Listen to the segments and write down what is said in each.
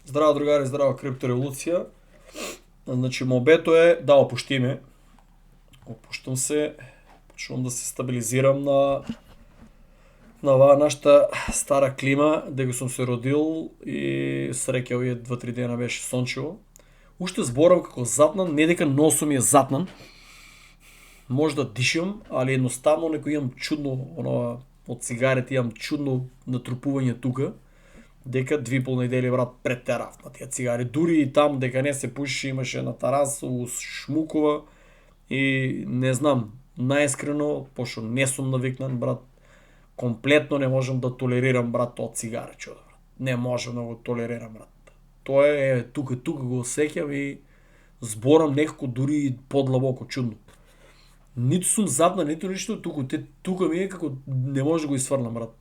Здраво другари, здраво криптореволуција. Значи мобето е да опуштиме. Опуштам се, почнувам да се стабилизирам на оваа нашата стара клима, дека сум се родил и среќа овие 2-3 дена беше сончево. Уште зборам како затнан, не дека носом е затнан. Може да дишам, али едноставно некој имам чудно, од цигарите имам чудно натрупување тука, дека 2,5 недели брат претерав на тие цигари. Дури и там дека не се пуши, имаше на тарасу, шмукова и не знам, наискрено, пошто не сум навикнан брат, комплетно не можам да толерирам брат тоа цигаре, чудо брат. Не можам да го толерирам брат. Тоа е тука го осеќам и зборам некако дури и подлабоко чудно. Ниту сум задна, ниту ништо, тука ми е како не може да го исфрлам брат.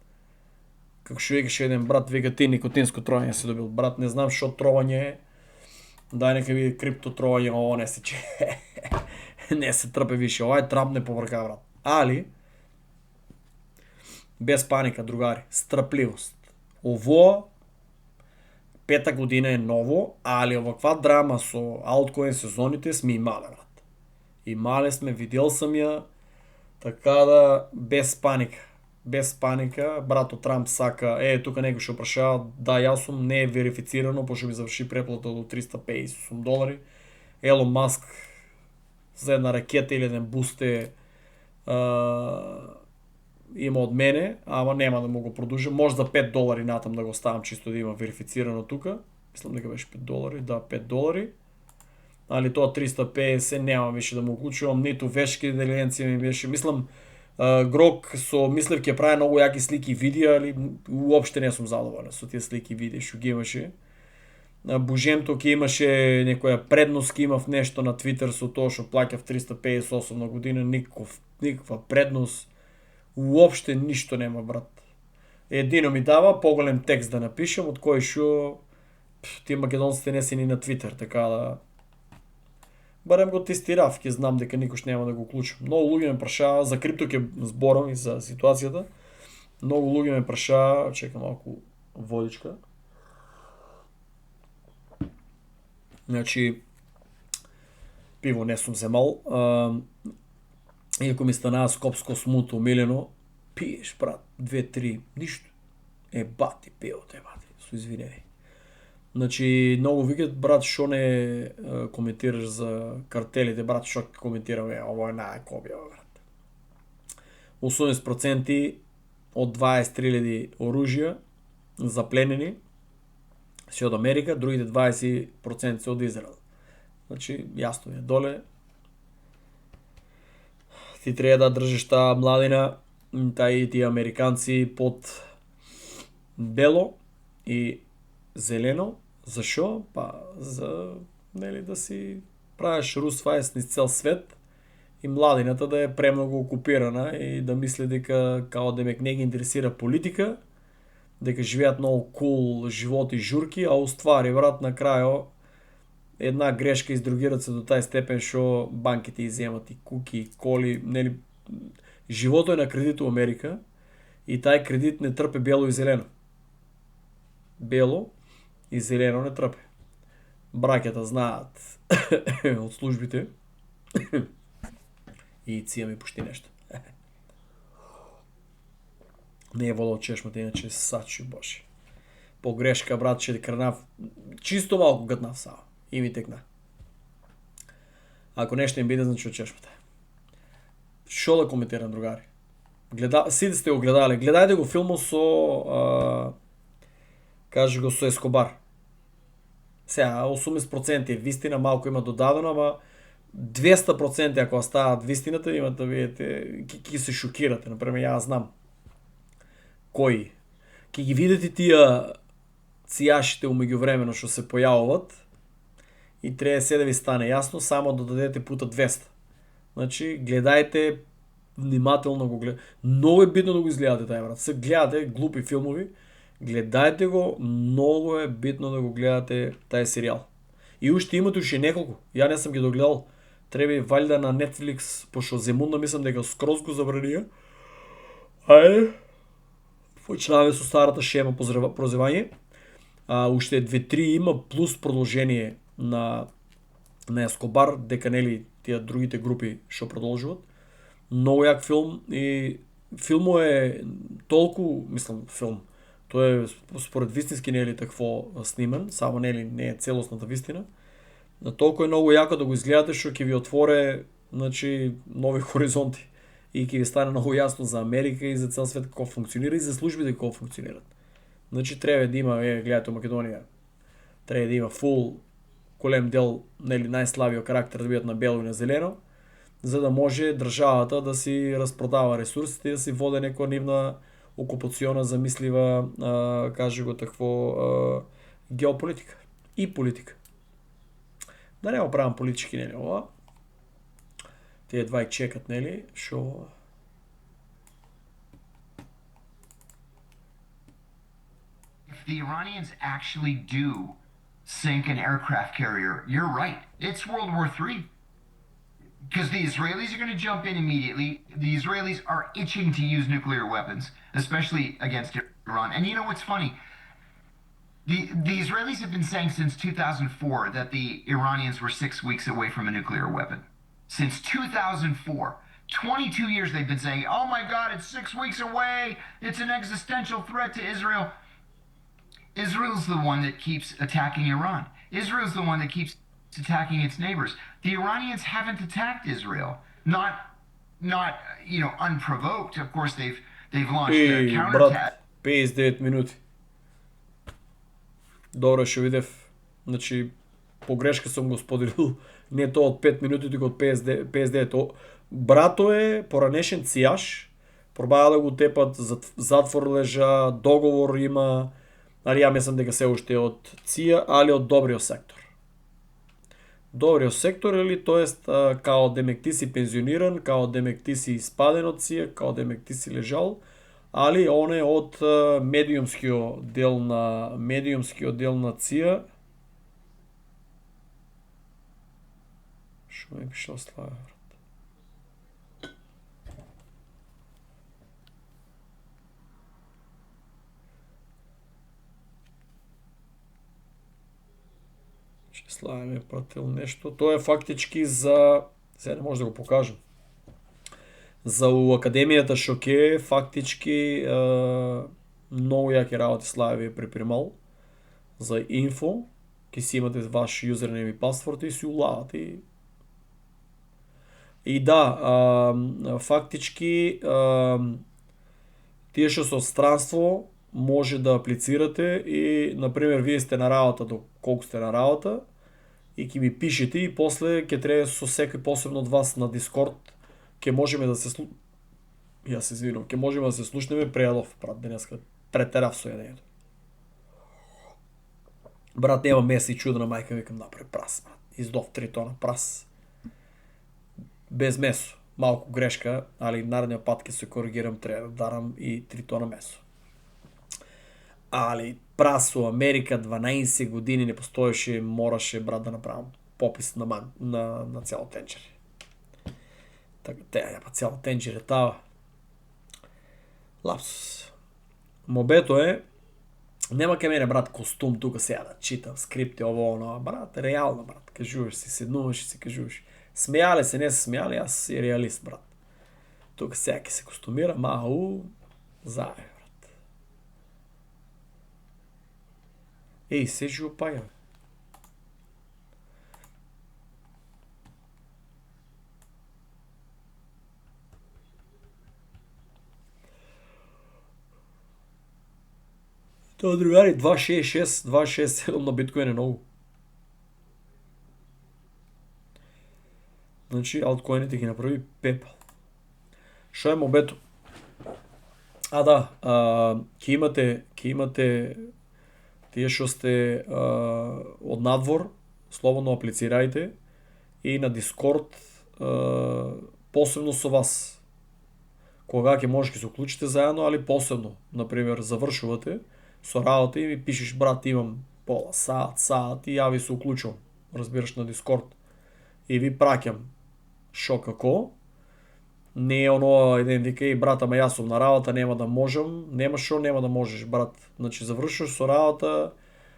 Како што викаше еден брат, вика ти никотинско тровање си добил. Брат, не знам што тровање е. Дај нека види крипто тровање, ово не се че. Не се трпе више, ова е трапне поврка брат. Али без паника другари, страпливост. Ово пета година е ново, али оваква драма со алткоин сезоните сме имале брат. Имале сме, видел сам ја, така да без паника. Без паника, брато Трамп сака, тука некој што прашава, да, јас сум, не е верифицирано, пошто ми заврши преплата до $358. Елон Маск за една ракета или еден бусте има од мене, ама нема да му го продужам. Може за $5 натам да го ставам, чисто да има верифицирано тука. Мислам дека беше $5, да, $5. Али тоа 350 нема више да му уклучувам, ниту вешки интелигенција ми беше, мислам, Грок мислев ќе прави многу јаки слики и видеа, али уопште не сум задоволен со тие слики и видеа што ги имаше. Божемто ќе имаше некоја предност, ќе имав нешто на Твитер со тоа што плаќав 358 на година, никаква предност, уопште ништо нема брат. Едино ми дава поголем текст да напишам, од кој што тие македонците не се ни на Твитер, така да барем го тестирав, ќе знам дека никош нема да го уклучам. Многу луѓе ме прашаа, за крипто ќе зборам и за ситуацијата. Многу луѓе ме прашаа, чекам малку водичка. Значи, пиво не сум земал. Иако ми станаа скопско смуто милено, пиеш брат, 2-3, ништо. Бати пивото, бати, со извинени. Значи, многу викат, брат, што не коментираш за картелите, брат, што коментираме, ово е најкобија, брат. 80% од 23,000 оружја запленени се од Америка, другите 20% се од Израел. Значи, јасно е, доле ти треба да држиш таа младина, тие американци под бело и зелено. Зашо? Па за да си правиш русфајс низ цел свет и младината да е премногу окупирана и да мисли дека као демек не ги интересира политика, дека живеат многу кул живот и журки, а уствари брат на крајо една грешка издрогираат се до тај степен што банките иземат и куки, и коли, нели живото е на кредит у Америка и тај кредит не трпе бело и зелено. Бело и зелено не трпе. Браќата знаат од службите и ција ми пушти нешто. Не е вода од чешмата, иначе сачи боже. По грешка брат ќе крнав, чисто малку гатнав сао и ми текна. Ако нешто им биде, значи од чешмата. Шо да коментирам другари? Сите сте го гледале, гледајте го филмот со кажи го со Ескобар. Сега, 80% е вистина, малку има додадено, ама 200% ако остават вистината, имате да видите, ќе се шокирате. Например, ја знам кои. Ќе ги видите тие цијашите умеѓувремено што се појавуваат и треба се да ви стане јасно, само да дадете пута 200. Значи, гледајте, внимателно го гледате. Многу е битно да го изгледате тај брат. Се гледате глупи филмови, гледајте го, многу е битно да го гледате тај серијал. И уште имате уште неколку, ја не сам ги догледал. Треба валјда на Netflix, пошто земунда мислам дека скроз го забранија. Ајде, почнаваме со старата шема прозевање. уште 2-3 има плюс продолжение на Ескобар, дека нели тие другите групи што продолжуваат. Многу як филм и филмот е толку, мислам, филм. Тоа е според вистински нели такво снимен, само нели не е целосната вистина. На толку е многу јако да го изгледате што ќе ви отворе, значи, нови хоризонти и ќе ви стане многу јасно за Америка и за цел свет како функционира и за службите како функционираат. Значи треба да има, гледате Македонија, треба да има фул голем дел, нели најслабиот карактер да бидат на бело и на зелено, за да може државата да си распродава ресурсите и да си воде некоја нивна окупациона замислива, каже го такво, геополитика и политика. Да не го правам политички, нели, ова. Тие два и чекат, нели, шо... If the Iranians actually do sink an aircraft carrier, you're right. It's World War III. Because the Israelis are going to jump in immediately. The Israelis are itching to use nuclear weapons, especially against Iran. And you know what's funny? The Israelis have been saying since 2004 that the Iranians were 6 weeks away from a nuclear weapon. Since 2004. 22 years they've been saying, oh my God, it's 6 weeks away. It's an existential threat to Israel. Israel's the one that keeps attacking Iran. Israel's the one that keeps attacking its neighbors. The Iranians haven't attacked Israel. Not unprovoked. Of course, they've launched their counterattack. Брат, 59 минути. Добро, што видев. Значи, погрешка сум го споделил. Не тоа од 5 минути, туку од 59. Брато е поранешен цијаш. Пробаа да го тепат, затвор лежа, договор има. Али ја мислам дека се уште од ЦИА, али од добриот сектор. Добриот сектор, или тоест као демек ти си пензиониран, као демек ти си испаден од ЦИА, као демек ти си лежал, али он е од медиумскиот дел на ЦИА. Што ми пишал Слава? Слава ми е пратил нешто. Тоа е фактички за... Сега не може да го покажам. За Академијата што ке фактички многу јаки работи Слава ви е припремал. За инфо. Ке си имате ваш юзернейм и пасворд и си улавате. И да, фактички тие што со странство може да аплицирате и, например, вие сте на работа, до колку сте на работа, и ќе ми пишете и после ќе треба со секој посебно од вас на Дискорд ќе можеме да се ќе можеме да се слушнеме прејадов, брат, денеска претерав со јадењето. Брат, нема месо и чудна мајка, викам направи прас, брат. Издов 3 тона прас. Без месо. Малку грешка, али наредниот пат ќе се коригирам, треба да дарам и 3 тона месо. Али прас у Америка 12 години не постоеше, мораше, брат, да направам попис на цяло тенџер. Така, ја па цяло тенџер е тава. Лапсус. Мобето е, нема ке мене, брат, костум тука сега да читам скрипти, ово, оно, брат, реално, брат, кажуваш си, седнуваш и си кажуваш. Смејале се, не се смејале, јас си реалист, брат. Тука сега ке се костумира, зае. Еј, се живо паја. Тоа, другари, 2.66, 2.67 на биткоин е многу. Значи, алткоините ги направи PayPal. Шо е мобето? Ќе имате тие што сте од надвор, слободно аплицирајте и на Дискорд посебно со вас. Кога ќе може ќе се уклучите заедно, али посебно. Например, завршувате со работа и ми пишеш, брат, имам пола саат и јави се уклучувам. Разбираш, на Дискорд. И ви праќам шо како. Не е оно еден вика и брат, ама јас сум на работа, нема да можам. Нема шо, нема да можеш, брат. Значи завршуваш со работа,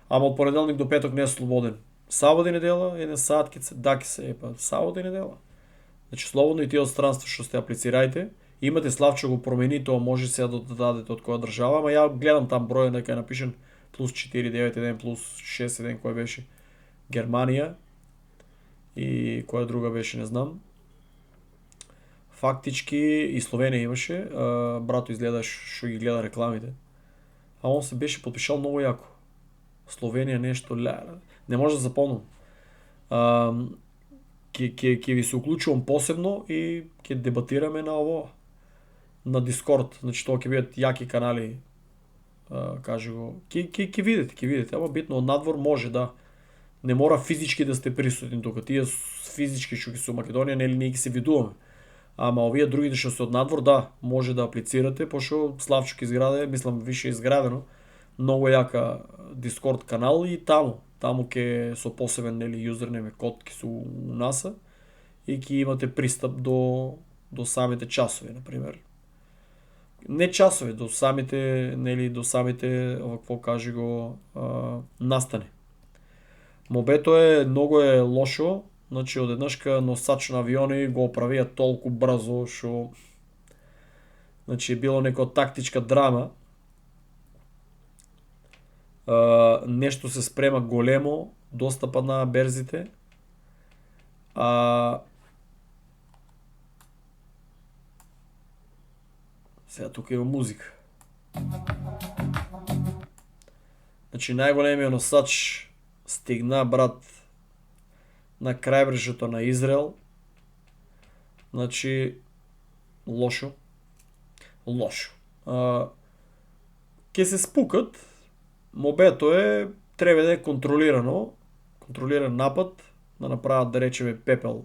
Ама од понеделник до петок не е слободен. Сабота и недела, еден саат ке се даки се, сабота и недела. Значи слободно и тие од странство што сте аплицирајте. Имате Славчо го промени, тоа може сега да дадете од која држава, ама ја гледам там број дека е напишен плюс 491 плюс 61 кој беше Германија и која друга беше не знам. Фактички и Словенија имаше, брато изгледа што ги гледа рекламите. А он се беше подпишал многу јако. Словенија нешто не може да запомнам. Ќе ви се уклучувам посебно и ќе дебатираме на ово на Дискорд, значи тоа ќе бидат јаки канали, кажи го. Ќе видите, ама битно од надвор може да не мора физички да сте присутни тука. Тие физички што ќе се во Македонија нели ние ќе се видуваме. Ама овие другите што се од надвор, да, може да аплицирате, пошто Славчо ќе изграде, мислам више изградено, многу јака Дискорд канал и таму ќе со посебен нели юзернем код ќе се унаса и ќе имате пристап до самите часови, на пример. Не часови, до самите какво кажи го настани. Мобето многу е лошо, значи одеднашка носач на авиони го оправија толку брзо што значи било некоја тактичка драма. Нешто се спрема големо, достапа на берзите. Сега тука има музика. Значи најголемиот носач стигна, брат, на крајбрежјето на Израел. Значи лошо. Ке се спукат. Мобето треба да е контролиран напад, да направат да речеме пепел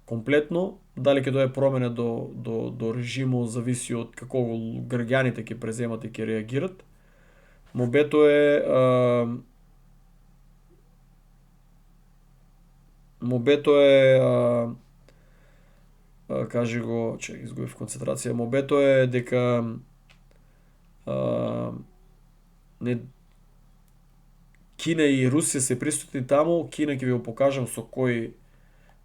комплетно. Дали ќе дое промена до режимот зависи од како граѓаните ќе преземат и ќе реагират. Мобето кажи го, изгубив концентрација. Мобето дека Кина и Русија се присутни таму. Кина ќе ви го покажам со кој,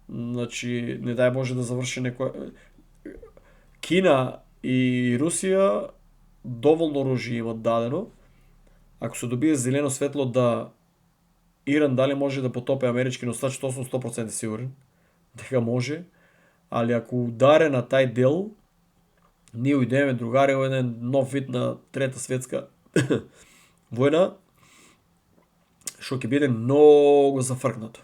значи не дај Боже да заврши некој. Кина и Русија доволно оружје имат дадено. Ако се добие зелено светло да Иран дали може да потопи амерички носач, тоа сум 100% сигурен дека може, али ако ударе на тај дел, ние уидеме другари во еден нов вид на трета светска војна, што ќе биде многу зафркнато.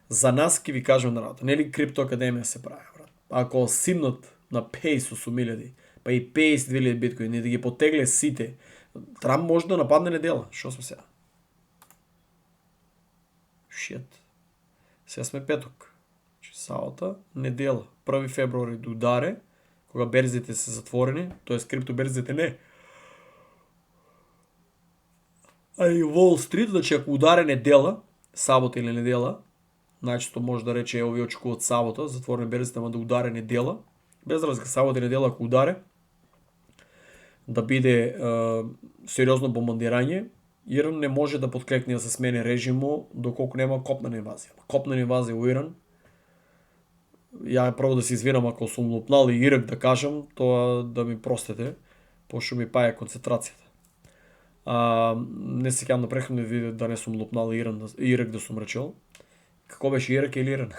За нас ќе ви кажам на работа, нели Крипто Академија се прави, брат. Ако симнат на 58.000, па и 52.000 биткоини, да ги потегле сите, Трамп може да нападне недела. Што сме сега? Сега сме петок. Сабота, недела, 1 февруари до ударе, кога берзите се затворени, тоест криптоберзите не. А и Wall Street, значи ако ударе недела, сабота или недела, најчесто може да рече овие очекуваат сабота, затворени берзите, ама да ударе недела, без разлика сабота и недела ако ударе, да биде сериозно бомбардирање, Иран не може да подклекне да се смени режимо доколку нема копнена инвазија. Копнена инвазија во Иран, ја прво да се извинам ако сум лупнал и Ирак да кажам, тоа да ми простете, пошто ми паја концентрацијата. Не се кјам да прехвам да не сум лупнал Ирак да сум речел. Како беше Ирак или Иран?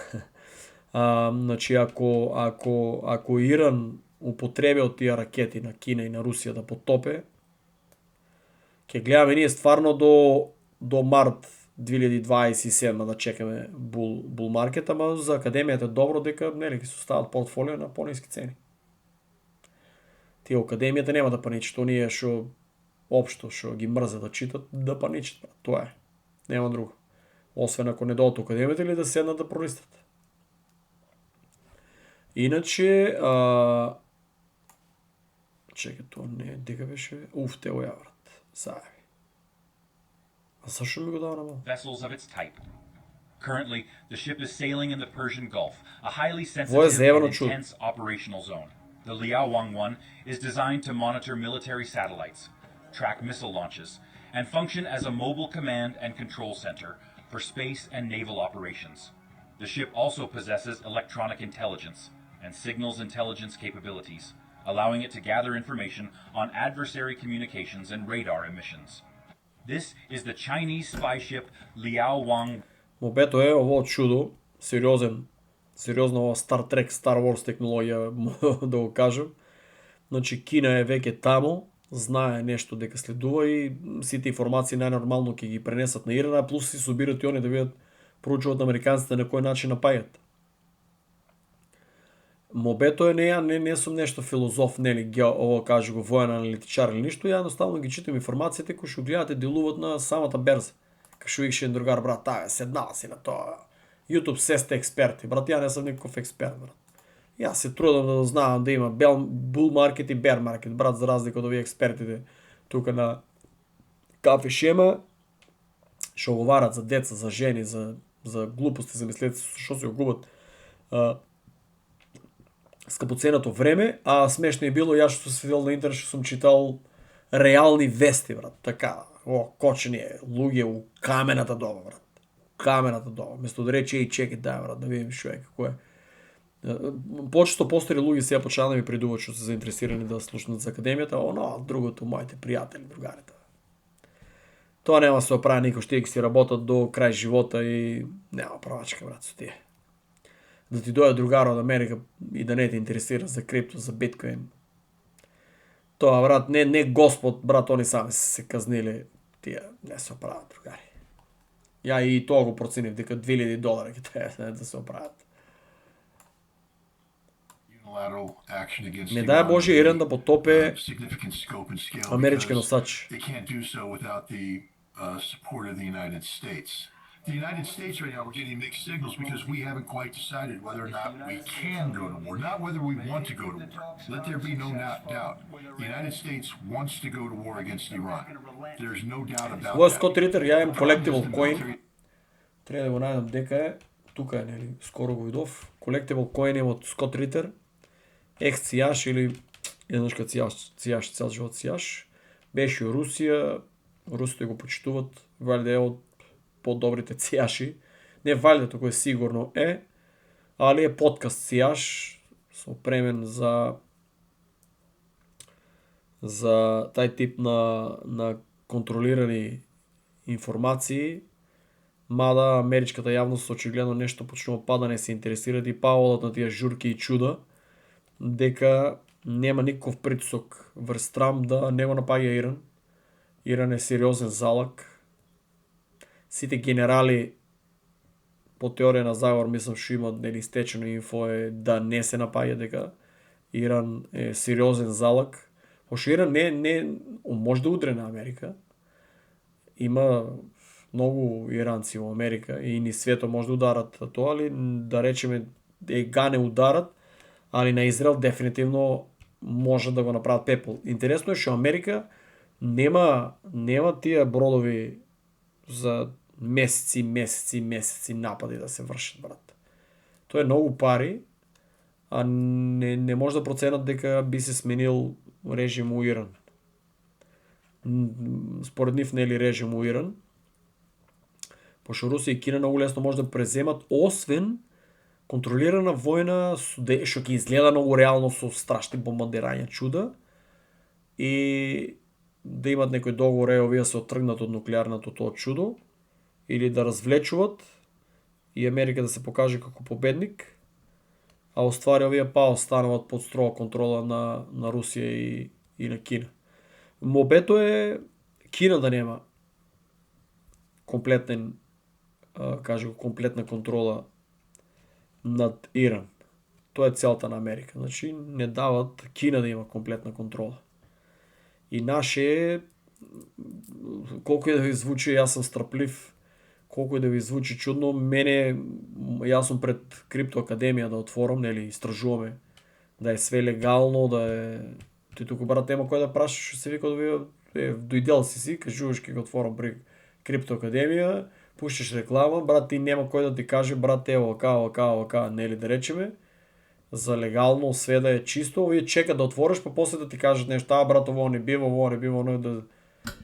Значи ако Иран употреби од тие ракети на Кина и на Русија да потопе, ќе гледаме ние стварно до март 2027 да чекаме бул маркет, ама за академијата добро дека нели ќе се остават портфолио на пониски цени. Тие академијата нема да паничат, оние што општо што ги мрзе да читат, да паничат. Тоа е. Нема друго. Освен ако не дојдат академијата или да седнат да пролистат. Иначе чекај, тоа не дека беше. Те го ја брат. Заеби. А зашо ми го дава на мал? Vessels of its type. Currently, the ship is sailing in the Persian Gulf, a highly sensitive and intense operational zone. The Liaowang 1 is designed to monitor military satellites, track missile launches, and function as a mobile command and control center for space and naval operations. The ship also possesses electronic intelligence and signals intelligence capabilities, allowing it to gather information on adversary communications and radar emissions. This is the Chinese spy ship Liao Wang. Мобето е ово чудо, сериозна ова Star Trek, Star Wars технологија, да го кажем. Значи Кина е веќе таму, знае нешто дека следува и сите информации најнормално ќе ги пренесат на Иран, плюс си собираат и они да видат, проучуваат американците на кој начин напаѓаат. Мобето е не сум нешто филозоф, нели, ово кажу го воен аналитичар или ништо, ја едноставно ги читам информациите кои што гледате делуваат на самата берза. Кашо викаше еден другар, брат, седнава си на тоа. YouTube се сте експерти, брат, ја не сум никаков експерт, брат. Јас се трудам да знаам да има bull market и bear market, брат, за разлика од овие експертите тука на кафе шема, што говорат за деца, за жени, за глупости, за мислеци, што се го губат скапоценато време, а смешно е било, јас што се видел на интернет, што сум читал реални вести, брат, така, кочени луѓе у камената доба, брат. Камената доба, место да рече и чекай, брат, да видим што е, како е. Почесто постари луѓе сега почнаа да ми придуваат што се заинтересирани да слушнат за академијата, другото, моите пријатели, другарите. Тоа нема се оправи никој, што ќе си работат до крај живота и нема правачка, брат, со тие. Да ти дојде другар од Америка и да не те интересира за крипто, за биткоин. Тоа, брат, не Господ, брат, они сами се казнили, тие не се оправат, другари. Ја и тоа го проценив, дека $2000 ќе треба да се оправат. Не дај Боже Иран да потопе амерички носачи. The United States right now, we're getting mixed signals because we haven't quite decided whether or not we can go to war, not whether we want to go to war. Let there be no doubt. The United States wants to go to war against Iran. There's no doubt about that. Во Scott Ritter, ја имам Collectible Coin. Треба да го најдам дека е. Тука е, нели, скоро го видов. Collectible Coin е од Scott Ritter. Ex-цијаш или еднаш кад цијаш, цел живот цијаш. Беше у Русија. Русите го почитуват. Валјде е од по-добрите цијаши. Не валјде, току е сигурно е, али е подкаст цијаш, опремен за тај тип на контролирани информации, мада америчката јавност очигледно нешто почнува па да не се интересираат и паолат на тие журки и чуда, дека нема никаков притисок врз Трамп да не го напаѓа Иран. Иран е сериозен залак. Сите генерали по теорија на заговор, мислам, што имат нели стечено инфо е да не се напаѓа, дека Иран е сериозен залак. Пошто Иран не може да удре на Америка. Има многу иранци во Америка и ни свето може да ударат тоа, али да речеме не ударат, али на Израел дефинитивно може да го направат пепел. Интересно е што Америка нема тие бродови за месеци напади да се вршат, брат. Тоа е многу пари, а не може да проценат дека би се сменил режим у Иран. Според нив нели режим у Иран, пошто Русија и Кина многу лесно може да преземат, освен контролирана војна, што ќе изгледа многу реално со страшни бомбардирања чуда и да имат некој договор, овие се оттргнат од нуклеарното тоа чудо, или да развлечуват и Америка да се покаже како победник, а оствари овие па остануваат под строга контрола на Русија и на Кина. Мобето е Кина да нема комплетна контрола над Иран. Тоа е целта на Америка. Значи не дават Кина да има комплетна контрола. И наше, колку и да ви звучи, јас сум страплив, колку и да ви звучи чудно, јас сум пред Крипто Академија да отворам, нели, истражуваме, да е све легално, да е... Ти туку, брат, нема кој да прашаш, што се вика да ви дојдел си, кажуваш ке го отворам при Крипто Академија, пуштиш реклама, брат, ти нема кој да ти каже, брат, ево, ока, нели, да речеме, за легално све да е чисто, овие чекат да отвориш, па после да ти кажат нешто, брат, ово не бива, оно да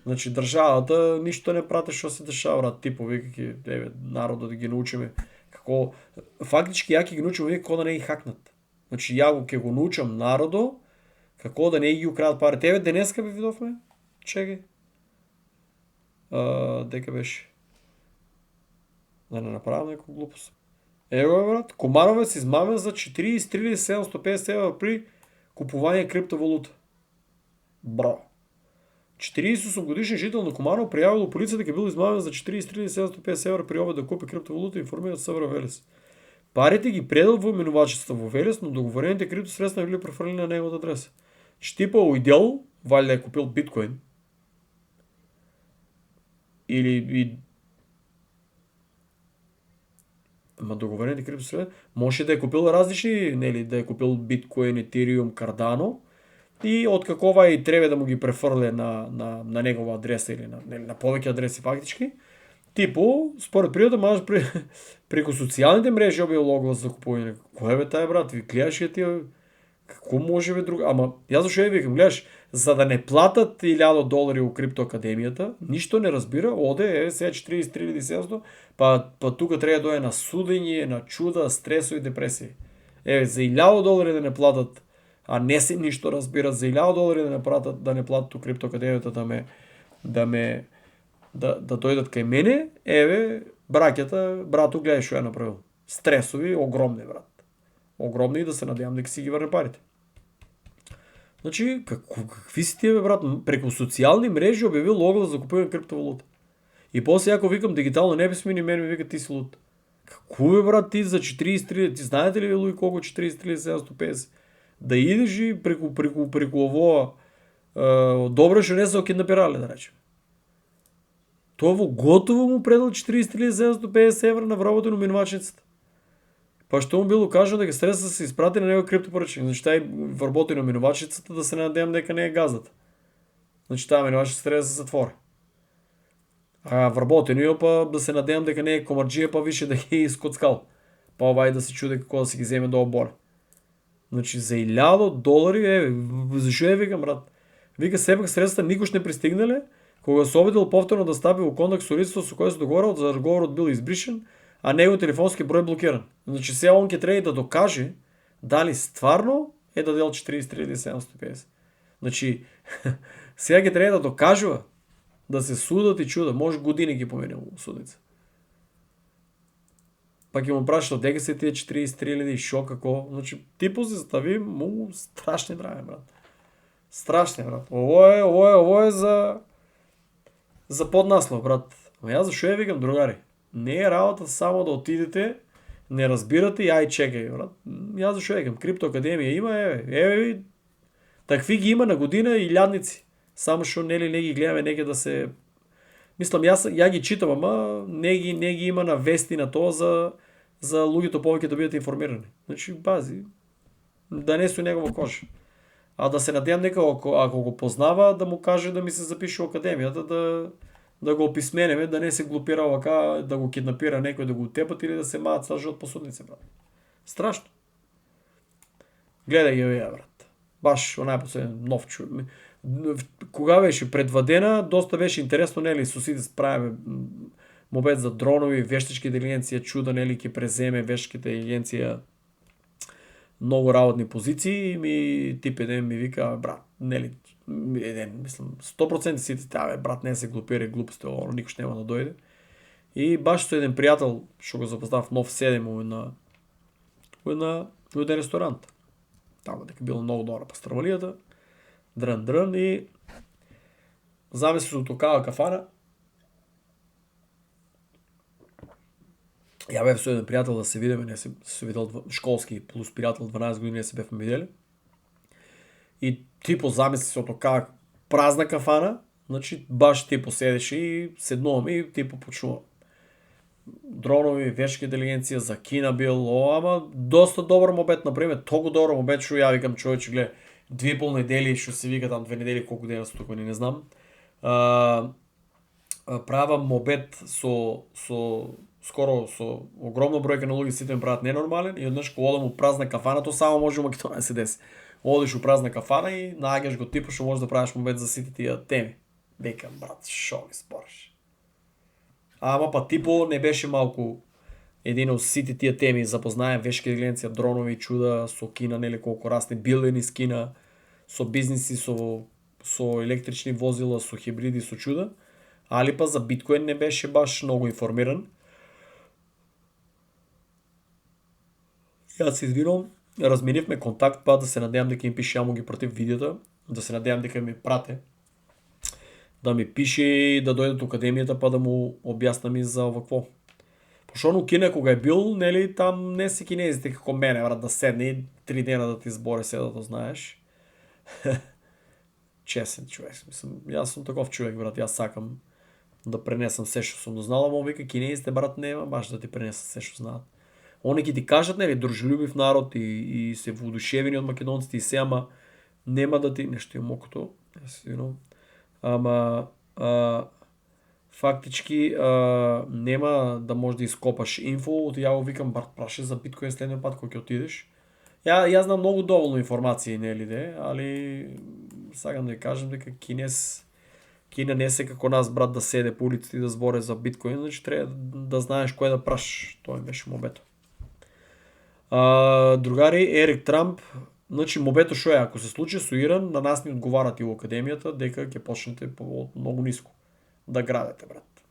Значи државата ништо не прате што се дешава, брат, типови еве народот да ги научиме како фактички ја ќе ги научиме како да не ги хакнат. Значи ја ќе го научам народо како да не ги украдат парите. Еве денеска би видовме. Чекај. Дека беше. Да не направам некоја глупост. Ево брат, Комановец измамен за 43.750 евра при купување криптовалута. Браво. 48 годишен жител на Команово пријавил полиција дека бил измамен за 43.750 евра при обид да купи криптовалута, информира СВР Велес. Парите ги предал во минувачество во Велес, но договорените криптосредства били префрлени на неговата адреса. Штипа уидел, валјда е купил биткоин. Или ама договорените криптосредства може да е купил различни, нели, да е купил биткоин, етериум, кардано и откако и треба да му ги префрле на негова адреса или на повеќе адреси фактички. Типо, според природа може преку социјалните мрежи објавил оглас за купување. Кој бе тај брат? Ви гледаш ја тие како може бе друга? Ама јас зашо ја викам, гледаш, за да не платат $1000 у криптоакадемијата, ништо не разбира, оде сега 43.700, па тука треба да дојде на судење, на чуда, стресови, депресии. Еве за $1000 да не платат, а не се ништо разбира, за $1000 да не платат у криптоакадемијата да дојдат кај мене, еве, брату, гледај што ја направил. Стресови огромни, брат. Огромни и да се надевам дека си ги врне парите. Значи, какви си тие, бе, брат? Преку социјални мрежи објавил оглас за купување криптовалута. И после ако викам дигитално неписмени, мен ми вика ти си лут. Како бе, брат, ти за 43, ти знаете ли ви луѓе колку 43.750? Да идеш и преку ово добро што не се окиднапирале, да речем. Тоа во готово му предал 43.750 евра на вработено минувачницата. Па што му било кажано дека средства се испрати на него криптопорачник. Значи тај вработи на минувачницата да се надевам дека не е газдата. Значи таа минувачница треба да се затвори. А вработено ја па да се надевам дека не е комарџија па више да ги искоцкал. Па овај да се чуде како да се ги земе до обора. Значи за $1000, еве, зашо ја викам, брат? Вика сепак средства никош не пристигнале, кога се обидел повторно да стапи во контакт со лицето со кое се договорил, за разговорот бил избришен, а негов телефонски број блокиран. Значи сега он ќе треба да докаже дали стварно е дадел 43.750. Значи сега ќе треба да докажува да се судат и чуда, може години ќе помине во судница. Па ќе му прашал дека се тие 43.000 и шо како, значи типо се стави му страшни драме, брат. Страшни, брат. Ово е за поднаслов, брат. Ама јас зашо ја викам, другари? Не е работа само да отидете, не разбирате и ај чекај, брат. Јас зашо ја викам, криптоакадемија има, еве, такви ги има на година и илјадници. Само што не ги гледаме неќе да се... Мислам, ја ги читам, ама не ги има на вести на тоа за луѓето повеќе да бидат информирани. Значи, бази, да не су негова кожа. А да се надевам дека ако го познава, да му каже да ми се запише во академијата, да го описменеме, да не се глупира вака, да го киднапира некој, да го утепат или да се маат цел живот по судница, брат. Страшно. Гледај ја, брат. Баш онај последен нов човек. Кога беше предвадена, доста беше интересно, нели, со сите справиме мобет за дронови, вештачки интелигенција, чуда, нели, ќе преземе вештачката интелигенција многу работни позиции и ми тип еден ми вика, брат, нели, мислам, 100% сите таа, брат, не се глупира, глупости, оно никош нема да дојде. И баш со еден пријател, што го запознав нов 7 во еден ресторант. Тамо дека било многу добро пастрвалијата, дрн и замеси со токава кафана. Ја бев со еден пријател да се видиме, не се видел школски плюс пријател 12 години не се бевме видели. И типо замисли со токава празна кафана, значи баш типо седеше и седнуваме и типо почнува. Дронови, вештачка интелигенција, за Кина бил, ама доста добар мобет, например, толку добар мобет што ја викам човече, гледа, 2,5 недели, што се вика там 2 недели, колку дена се тука, не знам. Правам мобет со скоро со огромна бројка на луѓе, сите ми прават ненормален и однаш кога одам у празна кафана, тоа само може у Македонија да се деси. Одиш у празна кафана и нааѓаш го типо што можеш да правиш мобет за сите тие теми. Викам, брат, шо ми спориш? Ама па типо не беше малку един од сите тие теми, запознаем вешка интелигенција, дронови, чуда, со Кина, нели колку расте билдени с Кина, со бизниси, со електрични возила, со хибриди, со чуда, али па за биткоин не беше баш многу информиран. Јас се извинувам, разменивме контакт, па да се надевам дека им пише, ја му ги против видеото, да се надевам дека ми прате, да ми пише и да дојде до академијата, па да му објаснам и за овакво. Пошто у Кина кога е бил, нели, там не се кинезите како мене, брат, да седне и 3 дена да ти збори се да то знаеш. Чесен човек, мислам, јас сум таков човек, брат, јас сакам да пренесам се што сум дознал, ама вика кинезите, брат, нема баш да ти пренесат се што знаат. Они ќе ти кажат, нели, дружелюбив народ и се воодушевени од македонците и се, ама нема да ти нешто им окото, ама фактички нема да можеш да ископаш инфо, ја го викам, брат, праши за биткоин следниот пат кога ќе отидеш. Ја знам многу доволно информации, нели де, али сакам да ја кажам дека Кина не се како нас, брат, да седе по улиците и да зборе за биткоин, значи треба да знаеш кој да праш. Тоа ми беше мобето. Другари, Ерик Трамп, значи мобето шо е, ако се случи со Иран, на нас ни одговарат и во академијата дека ќе почнете од многу ниско да градете, брат.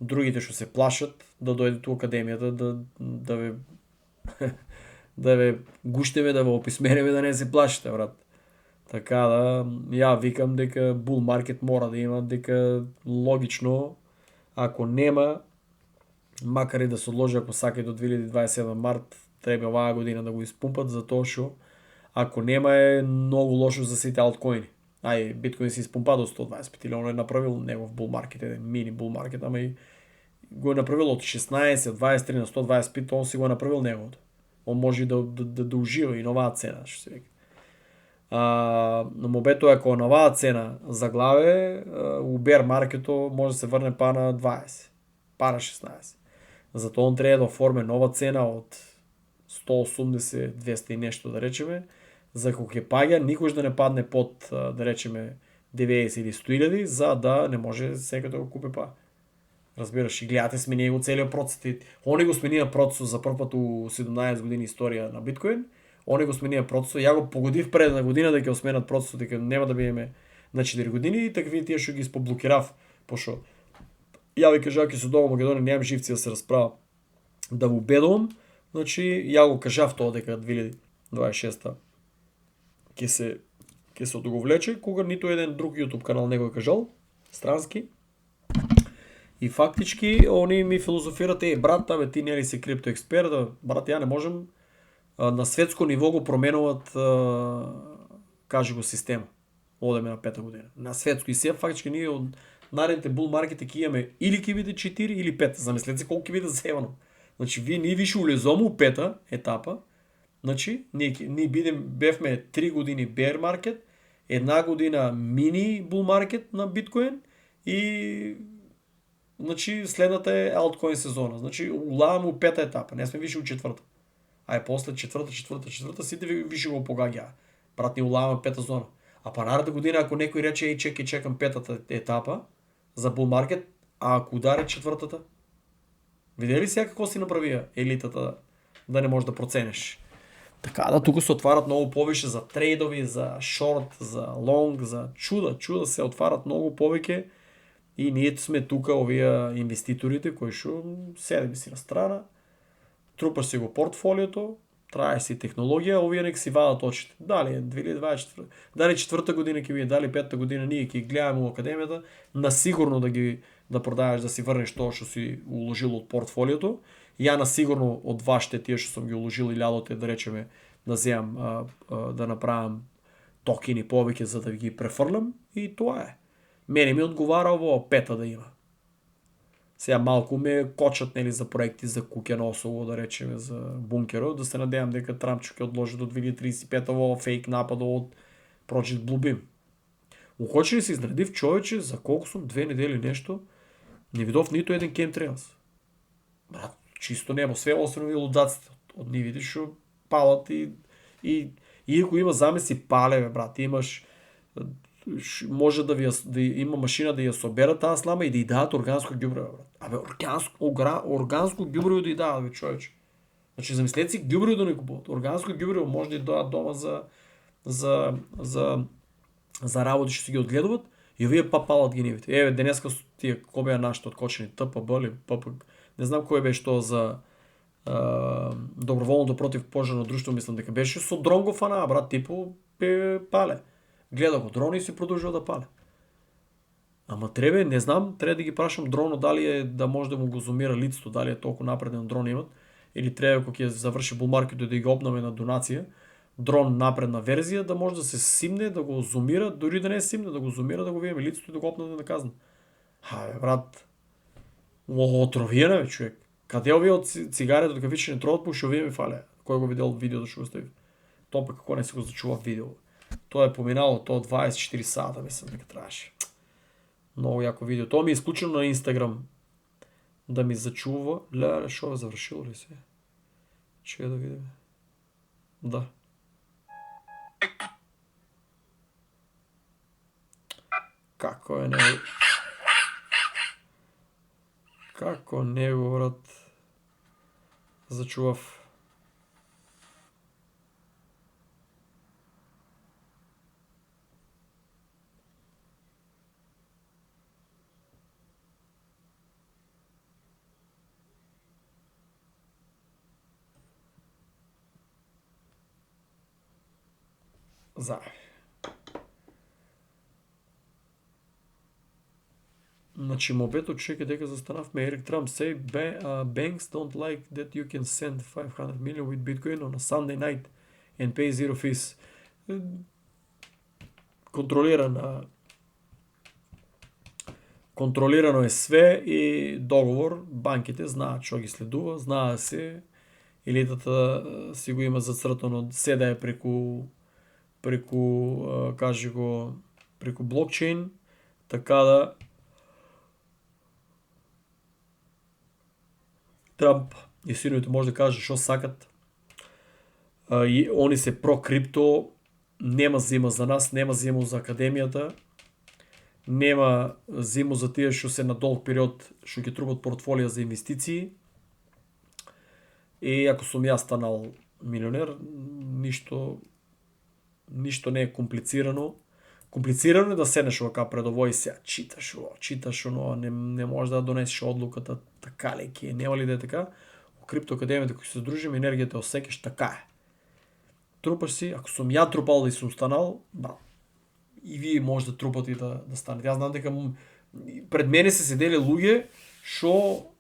Другите што се плашат да дојдете во академијата да ве гуштеме, да ве описменеме, да не се плашите, брат. Така да, ја викам дека bull market мора да има, дека логично, ако нема, макар и да се одложи, ако сака до 2027 март, треба оваа година да го испумпат, затоа што ако нема е многу лошо за сите алткоини. биткоин се испумпа до 125 или он е направил негов bull market, еден мини bull market, ама и го е направил од 16, 23 на 125, он си го е направил неговото. Он може да ужива и на оваа цена, што се вика. Но мобето е ако на оваа цена заглаве, у бер маркето може да се врне па на 20, па на 16. Затоа он треба да оформи нова цена од 180, 200 и нешто да речеме, за кога ќе паѓа никош да не падне под, да речеме, 90 или 100.000, за да не може секој да го купи па. Разбираш, и гледате смени го целиот процес. Они го сменија процесот за прв пат у 17 години историја на биткоин. Они го сменија процесот. Ја го погодив пред една година дека го сменат процесот, дека нема да бидеме на 4 години и такви тие што ги испоблокирав, пошто ја ви кажав ќе се до Македонија, немам живци да се расправа, да го убедувам. Значи ја го кажав тоа дека 2026 ќе се одговлече, кога ниту еден друг YouTube канал не го кажал, странски. И фактички они ми филозофират, брат, ти нели си крипто експерт, брат, ја не можем, на светско ниво го променуват, кажи го, система. Одеме на 5 година. На светско и сега фактички ние од наредните бул маркети ќе имаме или ќе биде 4 или 5. Замислете се колку ќе биде зевано. Значи ние више улезоме у пета етапа. Значи ние бевме 3 години bear маркет, една година мини бул маркет на биткоин и значи следната е алткоин сезона. Значи улаваме у пета етапа, не сме више у четврта. После четврта сите више го погаѓаа. Брат, ни улаваме пета зона. А па наредната година ако некој рече чекам петата етапа за бул маркет, а ако удари четвртата, видели се како си направија елитата да не можеш да проценеш. Така да туку се отварат многу повеќе за трейдови, за шорт, за лонг, за чуда се отварат многу повеќе и ние сме тука овие инвеститорите кои што седиме си на страна, трупаш си го портфолиото, траеш си технологија, овие нека си вадат очите. Дали 2024, дали четврта година ќе биде, дали петта година ние ќе гледаме во академијата, на сигурно да продаваш, да си врнеш тоа што си уложил од портфолиото. Ја на сигурно од вашите тие што сум ги уложил илјадоте, да речеме, да земам, да направам токени повеќе за да ги префрлам и тоа е. Мене ми одговара ово пета да има. Сега малку ме кочат, нели, за проекти за куќе на Осово, да речеме, за бункерот, да се надевам дека Трампчо ќе одложи до 2035 ово фейк нападот од Project Bluebeam. Ухоче ли се изнредив човече, за колку сум 2 недели нешто, не видов ниту еден chemtrails. Брат, чисто небо, све освен лудаците од нивите што палат и иако има замеси пале, брат, имаш може да има машина да ја собера таа слама и да ја дадат органско ѓубриво, брат. Абе, органско ѓубриво да ја дадат, бе, човече. Значи, замислете си ѓубриво да не купуват. Органско ѓубриво може да ја дадат дома за работи што си ги одгледуваат и овие палат ги нивите. Еве, денеска тие кој беа нашите откочени, ТПБ или ПП, не знам кој беше тоа за доброволното противпожарно друштво, мислам дека беше со дрон го фанаа, брат, типу пале. Гледа го дрон и се продолжува да пале. Ама треба, не знам, треба да ги прашам дронот дали е да може да му го зумира лицето, дали е толку напреден дрон имат, или треба кога ќе заврши булмаркетот да ги обнови на донација, дрон напредна верзија, да може да се симне, да го зумира, дори да не е симне, да го зумира, да го видиме лицето и да го опнеме на казна. Хајде, брат. Отровиена, бе, човек. Каде овие од цигарите од кафиче не троват, пуши овие ми фале. Кој го видел видеото што го стави? Тоа пак како не се го зачува видео. Тоа е поминало, тоа 24 сата, мислам дека требаше. Многу јако видео. Тоа ми е исклучено на Инстаграм. Да ми зачува. Леле, шо е завршило ли се? Че да видиме. Да. Како е него? Како него, брат? Зачував. Заедно. Значи, мобето чека дека застанавме Ерик Трамп say banks don't like that you can send 500 million with Bitcoin on a Sunday night and pay zero fees. Контролирано е све и договор, банките знаат што ги следува, знае се, елитата си го има зацртано, се да е преку кажи го, преку блокчейн, така да Трамп и синовите може да кажа што сакат. И они се про крипто, нема зима за нас, нема зима за академијата, нема зима за тие што се на долг период што ќе трупат портфолија за инвестиции. И ако сум јас станал милионер, ништо не е комплицирано. Комплицирано е да седнеш вака пред ово и сега читаш оно, не можеш да донесеш одлуката така леки, нема ли да е така? У криптоакадемијата кој се дружиме, енергијата осекеш така е. Трупаш си, ако сум ја трупал да и сум станал, брат, и вие може да трупате и да станете. Јас знам дека пред мене се седеле луѓе што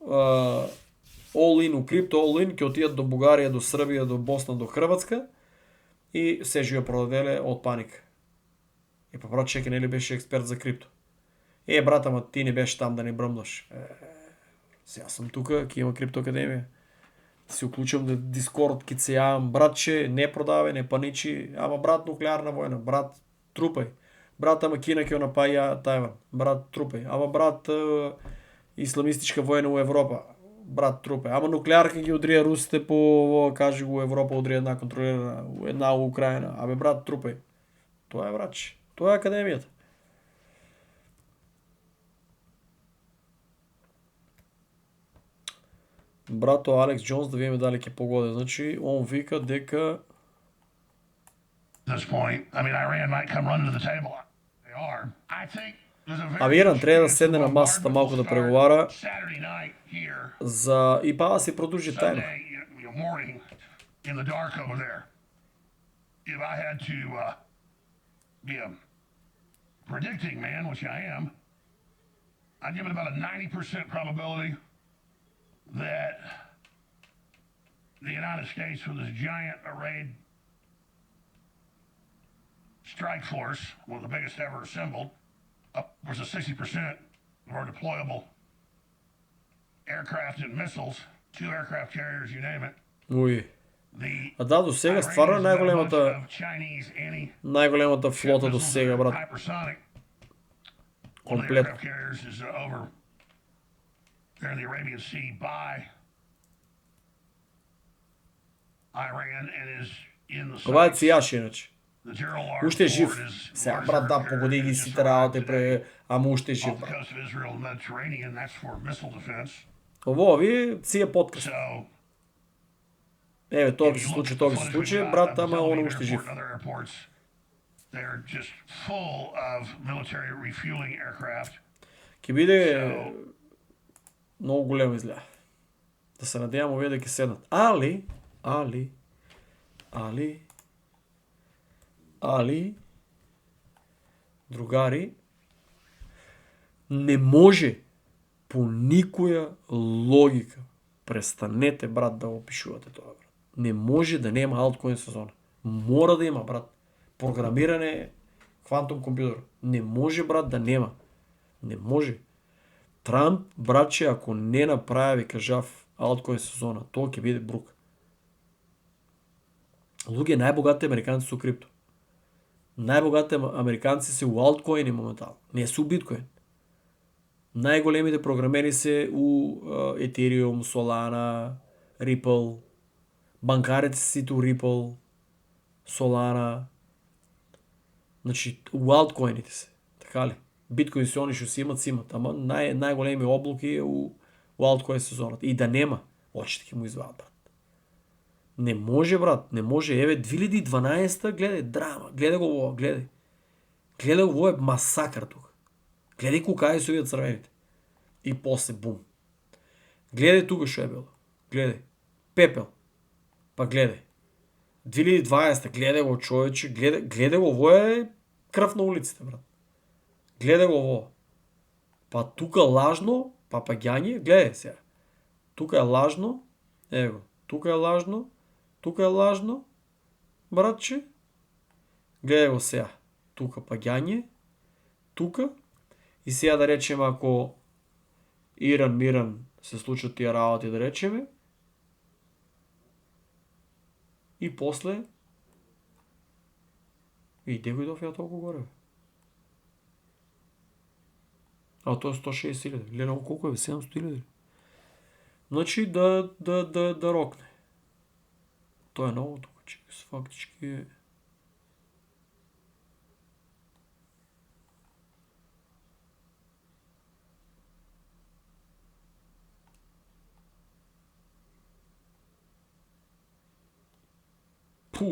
all in у крипто, all in, ќе отидат до Бугарија, до Србија, до Босна, до Хрватска и се живе продавеле од паника. И па брат, чеке, нели беше експерт за крипто. Брат, ама ти не беше там да не брмдаш. Сега сум тука, ќе има криптоакадемија. Си уклучам да Дискорд, ки се јавам, братче, не продавај, не паничи, ама брат, нуклеарна војна, брат, трупај. Брат, ама Кина ќе напаја Тајван, брат, трупај. Ама брат, исламистичка војна у Европа, брат, трупај. Ама нуклеарка ги удрија русите по, кажи го, Европа удрија една контролирана, една у Украина. Абе брат, трупај. Тоа е, братче. Тоа е академијата. Брато Алекс Джонс, да видиме дали ќе погоди. Значи, он вика дека Иран треба да седне на масата малку да преговара за и па да се продолжи тајно. Predicting man, which I am, I'd give it about a 90% probability that the United States, with its giant arrayed strike force, one of the biggest ever assembled, upwards of 60% of our deployable aircraft and missiles, 2 aircraft carriers, you name it. Уи. А да, до сега стварно е најголемата флота до сега, брат. Комплет. Ова е цијаш, иначе. The Gerald R. Уште е жив. Ford is Сега, larger брат, да, carrier погоди ги just сите arrived работи today ама уште е жив, off the брат. coast of Israel and Mediterranean. That's for missile defense. Ово ви си е подкаст. So Еве, тоа if ќе you се look случи, at the тоа ќе се footage we случи, got брат, at the ама Tel он Aviv уште airport жив. and other airports, they're just full of military refueling aircraft. Ќе биде So многу големо изгледа. Да се надевам овие да ќе седнат. Али, другари, не може по никоја логика, престанете, брат, да опишувате тоа, брат. Не може да нема алткоин сезона. Мора да има, брат. Програмиране квантум компјутер. Не може, брат, да нема. Не може. Трамп, братче, ако не направи, кажав, алткоин сезона, тоа ќе биде брук. Луѓе, најбогатите американци се у крипто. Најбогатите американци се у алткоини моментално. Не се у биткоин. Најголемите програмери се у Ethereum, Solana, Ripple. Банкарите се сите у Ripple, Solana. Значи, у алткоините се. Така ли? Биткоин се они што си имат, ама најголеми облуки е у алткоин сезоната. И да нема, очите ќе му извадат, брат. Не може, брат, не може. Еве, 2012, гледај, драма. Гледај го ово, гледај. Гледај го, ово е масакар тука. Гледај кукај се овие црвените. И после бум. Гледај тука што е било. Гледај. Пепел. Па гледај. 2020, гледај го, човече, гледај го, ово е крв на улиците, брат. Гледај го ово. Па тука лажно, папаѓање, гледај сега. Тука е лажно, ево, тука е лажно, братче. Гледај го сега. Тука паѓање, тука. И сега да речеме, ако Иран, Миран се случат тие работи, да речеме, и после иде го и дофија толку горе. А тоа е 160.000. Гледам колку е, 700.000. Значи да рокне. Тоа е ново тука, че фактички е...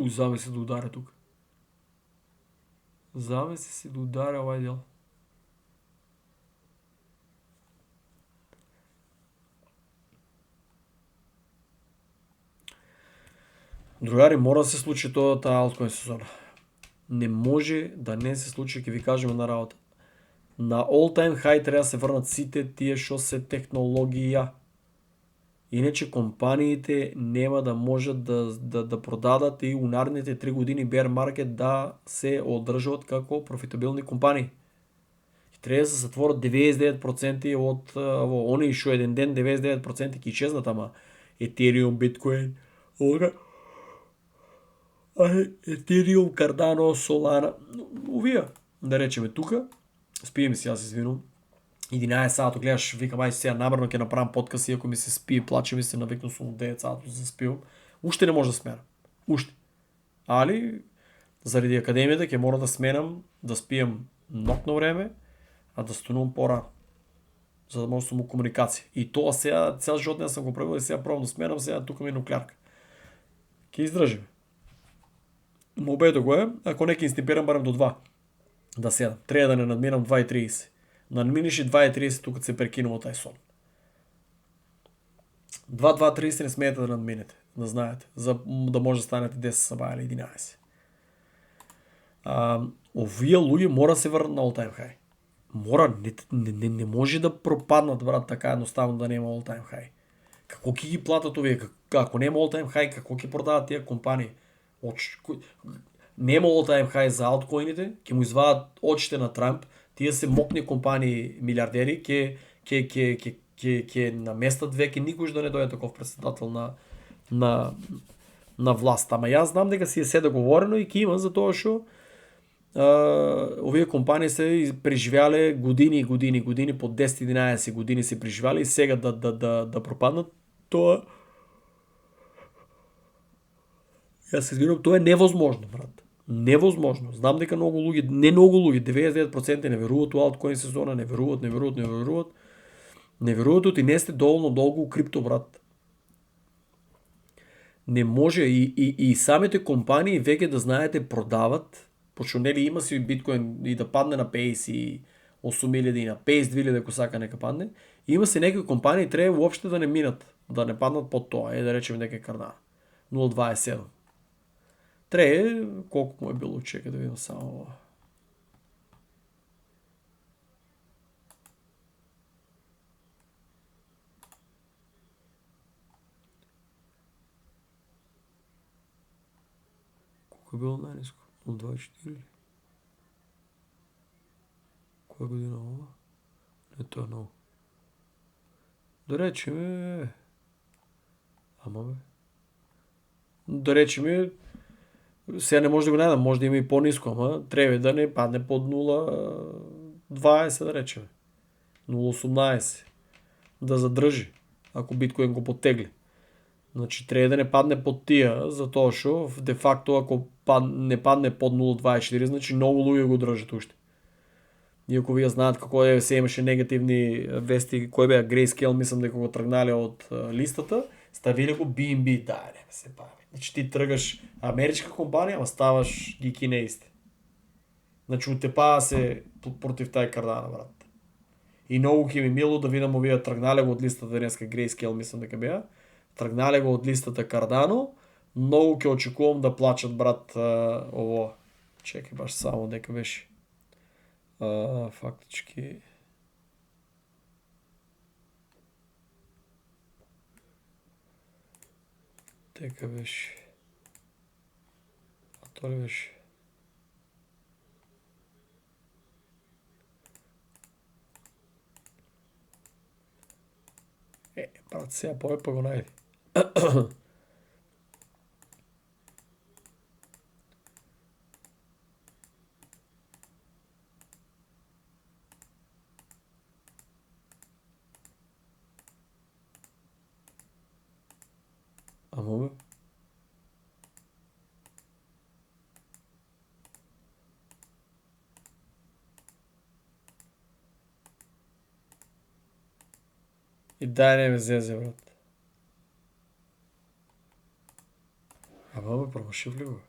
Зависи да ударе тука. Зависи си да ударе овај дел. Другари, мора да се случи таа алткоин сезона. Не може да не се случи, ќе ви кажеме на работа. На all time high треба да се врнат сите тие што се технологија. Иначе компаниите нема да можат да продадат и у наредните 3 години bear market да се одржуваат како профитабилни компании. И треба да се затворат 99% од они што еден ден 99% ќе исчезнат, ама Ethereum, Bitcoin, Ethereum, Cardano, Solana, овие, да речеме тука, спиеме си, јас извинувам, 11 сато гледаш, викам, ај сега намерно ќе направам подкаст, иако ми се спи, плаче ми се, навикнал сум 9 сато за спијам. Уште не може да сменам. Уште. Али, заради академијата ќе мора да сменам, да спијам ног на време, а да станувам порано. За да може да сум у комуникација. И тоа сега, цел живот не сум го правил и сега пробам да сменам, сега тука ми е нуклеарка. Ќе издржиме. Мобето го е, ако не ќе инстипирам барем до 2 да седам. Треба да не надминам 2.30. Надминиш и 2.30 тука се прекинува тај сон. 2.30 не смеете да надминете, да знаете, за да може да станете 10 саба или 11. Овие луѓе мора да се врнат на all time high. Мора, не може да пропаднат, брат, така едноставно да нема all time high. Како ќе ги платат овие? Ако нема all time high, како ќе продават тие компании? Нема all time high за алткоините, ќе му извадат очите на Трамп, тие се мокни компании милиардери, ќе наместат веќе никош да не дојде таков претседател на власт. Ама јас знам дека си е се договорено и ќе има, затоа што овие компании се преживеале години по 10-11 години се преживеале и сега да пропаднат, тоа јас се извинувам, тоа е невозможно, брат. Невозможно. Знам дека многу луѓе, не многу луѓе, 99% не веруваат у алткоин сезона, не веруваат. Не веруваат и не сте доволно долго у крипто, брат. Не може и самите компании веќе да знаете продават, почто нели има си биткоин и да падне на 58.000 и на 52.000 ако сака нека падне. Има се некои компании треба уопште да не минат, да не паднат под тоа, да речеме нека Cardano 0.27. Треба, колку му е било, чека да видам само ова. Колку е било најниско? 0.24 или? Која година ова? Не, тоа ново. Да речеме... Ама бе... Да речеме... Сега не може да го најдам, може да има и пониско, ама треба да не падне под 0.20 да речеме. 0.18. Да задржи, ако биткоин го потегли. Значи треба да не падне под тие, затоа што де факто ако не падне под 0.24, значи многу луѓе го држат уште. Иако вие знаат како се имаше негативни вести, кој беа Grayscale, мислам дека го тргнале од листата, ставиле го BNB, да, не се пави. Значи ти тргаш америчка компанија, ама ставаш ги кинеисти. Значи утепаа се против тај Cardano, брат. И многу ќе ми мило да видам овие тргнале го од листата денеска Grayscale, мислам дека беа. Тргнале го од листата Cardano, многу ќе очекувам да плачат, брат, ово. Чекај баш само дека беше. Фактички... Дека беше... А тоа ли беше? Брат, сега пове па го најди. Ама бе? И дај не ме зезе, брат. Ама бе, промашив ли го?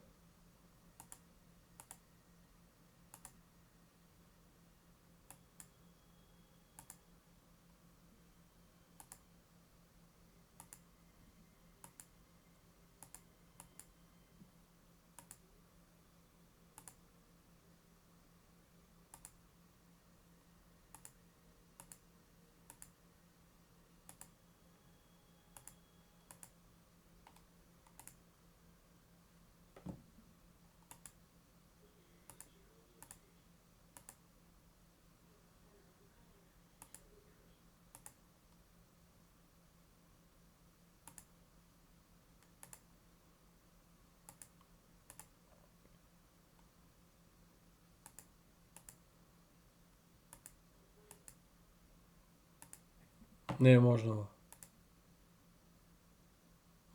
Не е можно.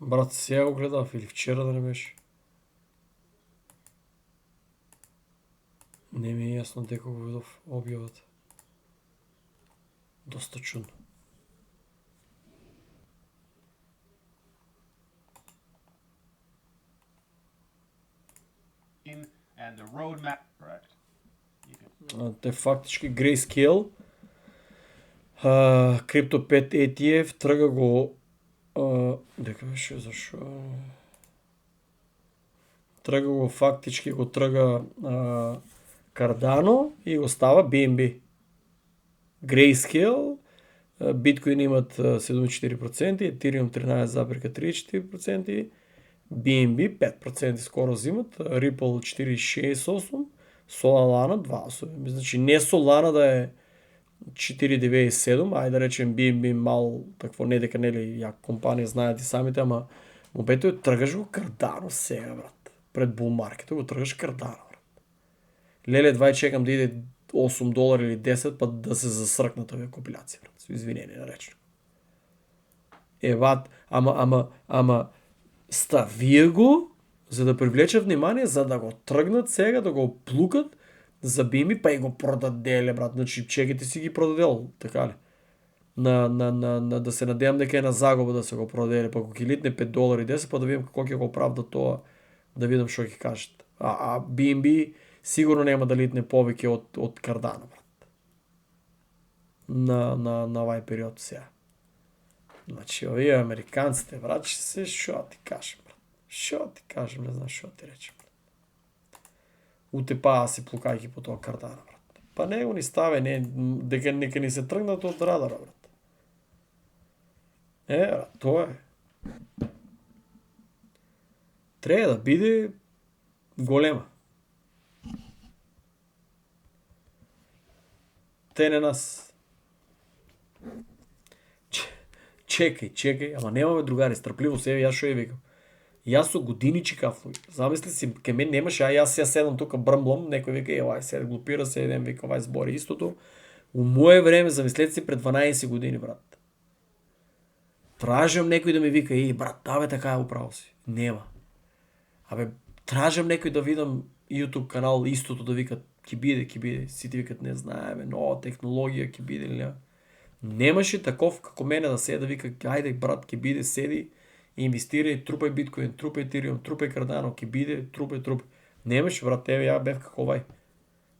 Брат, сега го гледав или вчера да не беше. Не ми е јасно дека го видов објавата. Доста чудно. And the roadmap, correct. Те фактички Grayscale, Crypto 5 ETF трга го дека беше зашо трга го фактички го трга Cardano и го става BNB. Grayscale, Bitcoin имат 7,4%, Ethereum 13,34%, BNB 5% скоро взимат, Ripple 4,68%, Solana 2,8%. Значи не Solana да е 4,97, ајде да речем BNB мал, такво не дека нели ја компанија знаат и самите, ама мобето е тргаш го Cardano сега, брат. Пред bull маркетот го тргаш Cardano, брат. Леле, 2 чекам да иде $8 или 10, па да се засркнат овие компилации, брат. Со извинение на речено. Еват, ама ставија го За да привлечат внимание, за да го тргнат сега, да го плукат, за BNB, па и го продаделе, брат. Значи, чеките си ги продадел, така ли? Да се надевам дека е на загуба да се го продаделе, па ако ќе литне $5.10, па да видам како ќе го оправда тоа, да видам што ќе кажат. А BNB сигурно нема да литне повеќе од Cardano, брат. На овај период сега. Значи, овие американците, брат, шо ти кажем, брат. Шо ти кажем, не знам шо ти речем. Утепаа се плукајќи по тоа Cardano, брат. Па не го ни ставе, дека нека ни се тргнат од радара, брат. Брат, тоа е. Треба да биде голема. Те не нас. Чекај, ама немаме другари, стрпливо себе, јас шо ја викам. Јас со години чекав, замисли си, ке мен немаше, а јас сега седам тука брмблам, некој вика, вај се глупира се, еден вика, вај збори истото. У моје време, замислете си, пред 12 години, брат. Тражам некој да ми вика, брат, да бе, така е управо си. Нема. Абе, тражам некој да видам YouTube канал истото да викат, ќе биде, сите викат, не знаеме, нова технологија, ќе биде или не. Немаше таков како мене да седи да вика, ајде брат, ќе биде, седи, инвестирај, трупај биткоин, трупај Ethereum, трупај Cardano, ќе биде, трупај. Немаше, брат, еве ја бев како овај.